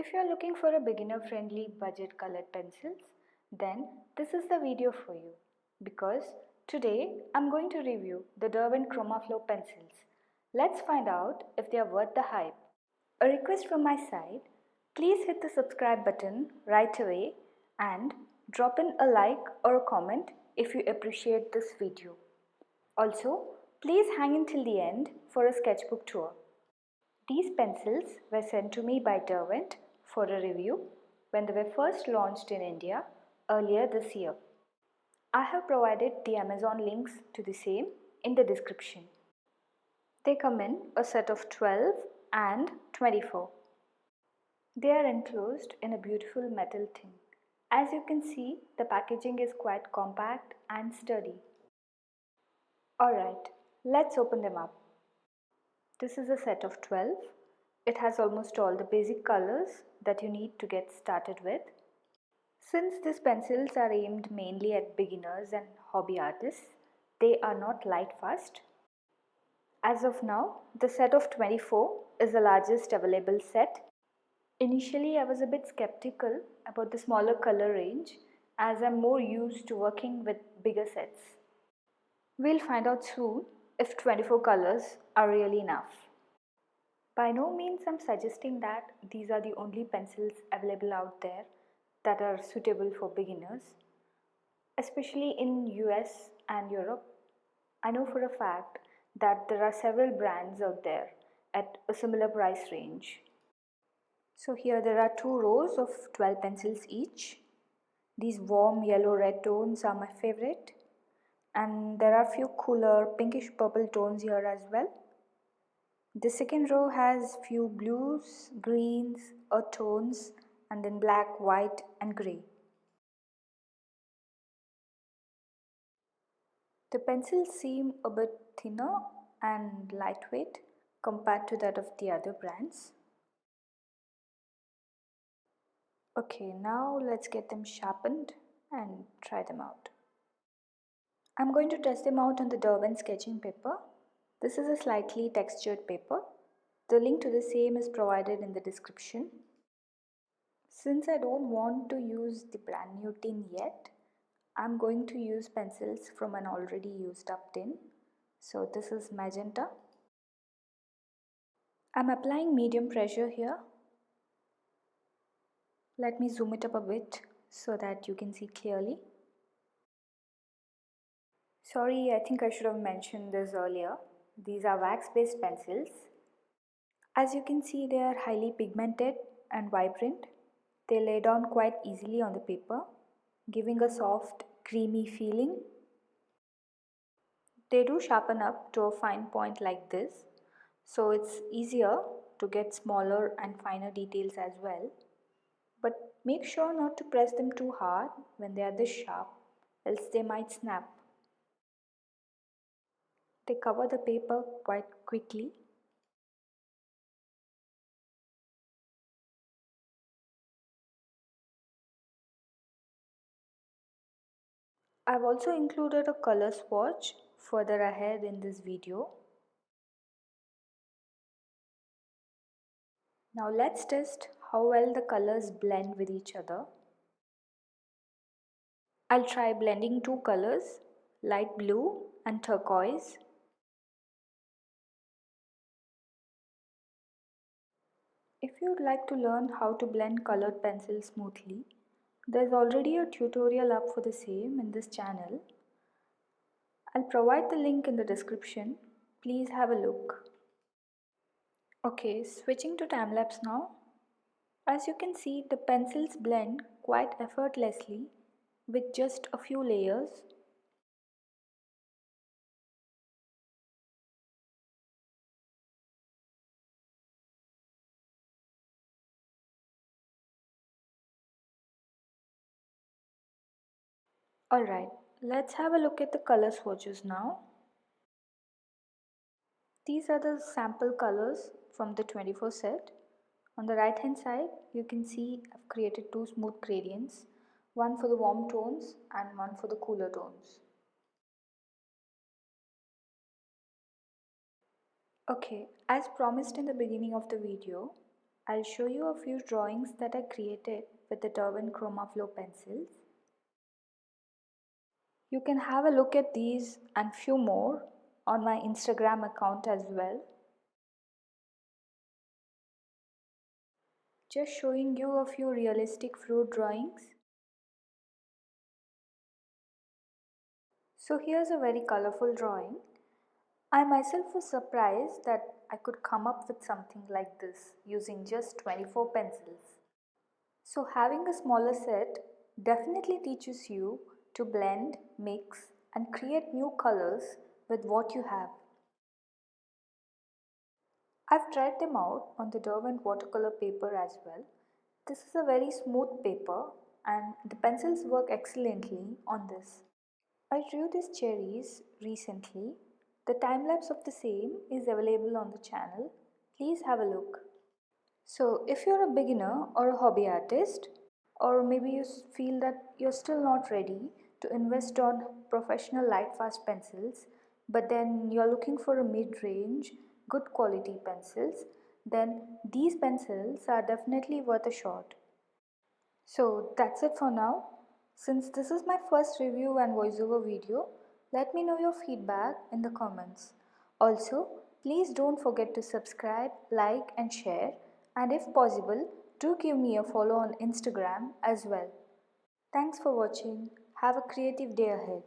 If you are looking for a beginner-friendly budget colored pencils, then this is the video for you because today I'm going to review the Derwent Chromaflow pencils. Let's find out if they are worth the hype. A request from my side, please hit the subscribe button right away and drop in a like or a comment if you appreciate this video. Also, please hang in till the end for a sketchbook tour. These pencils were sent to me by Derwent for a review when they were first launched in India earlier this year. I have provided the Amazon links to the same in the description. They come in a set of 12 and 24. They are enclosed in a beautiful metal tin. As you can see, the packaging is quite compact and sturdy. Alright, let's open them up. This is a set of 12. It has almost all the basic colors that you need to get started with. Since these pencils are aimed mainly at beginners and hobby artists, they are not light fast. As of now, the set of 24 is the largest available set. Initially, I was a bit skeptical about the smaller color range as I'm more used to working with bigger sets. We'll find out soon if 24 colors are really enough. By no means I'm suggesting that these are the only pencils available out there that are suitable for beginners. Especially in US and Europe, I know for a fact that there are several brands out there at a similar price range. So here there are 2 rows of 12 pencils each. These warm yellow-red tones are my favorite, and there are few cooler pinkish purple tones here as well. The second row has few blues, greens, earth tones, and then black, white and grey. The pencils seem a bit thinner and lightweight compared to that of the other brands. Okay, now let's get them sharpened and try them out. I'm going to test them out on the Derwent sketching paper. This is a slightly textured paper. The link to the same is provided in the description. Since I don't want to use the brand new tin yet, I'm going to use pencils from an already used up tin. So this is magenta. I'm applying medium pressure here. Let me zoom it up a bit so that you can see clearly. Sorry, I think I should have mentioned this earlier. These are wax-based pencils. As you can see, they are highly pigmented and vibrant. They lay down quite easily on the paper, giving a soft, creamy feeling. They do sharpen up to a fine point like this, so it's easier to get smaller and finer details as well. But make sure not to press them too hard when they are this sharp, else they might snap. They cover the paper quite quickly. I've also included a color swatch further ahead in this video. Now let's test how well the colors blend with each other. I'll try blending 2 colors, light blue and turquoise. If you'd like to learn how to blend colored pencils smoothly, there's already a tutorial up for the same in this channel. I'll provide the link in the description. Please have a look. Okay, switching to Timelapse now. As you can see, the pencils blend quite effortlessly with just a few layers. Alright, let's have a look at the color swatches now. These are the sample colors from the 24 set. On the right hand side, you can see I've created 2 smooth gradients, one for the warm tones and one for the cooler tones. Okay, as promised in the beginning of the video, I'll show you a few drawings that I created with the Derwent Chromaflow pencils. You can have a look at these and few more on my Instagram account as well. Just showing you a few realistic fruit drawings. So here's a very colorful drawing. I myself was surprised that I could come up with something like this using just 24 pencils. So having a smaller set definitely teaches you to blend, mix and create new colors with what you have. I've tried them out on the Derwent watercolor paper as well. This is a very smooth paper and the pencils work excellently on this. I drew these cherries recently. The time lapse of the same is available on the channel. Please have a look. So if you're a beginner or a hobby artist, or maybe you feel that you're still not ready to invest on professional light fast pencils, but then you're looking for a mid-range, good quality pencils, then these pencils are definitely worth a shot. So that's it for now. Since this is my first review and voiceover video, let me know your feedback in the comments. Also, please don't forget to subscribe, like and share, and if possible, do give me a follow on Instagram as well. Thanks for watching. Have a creative day ahead.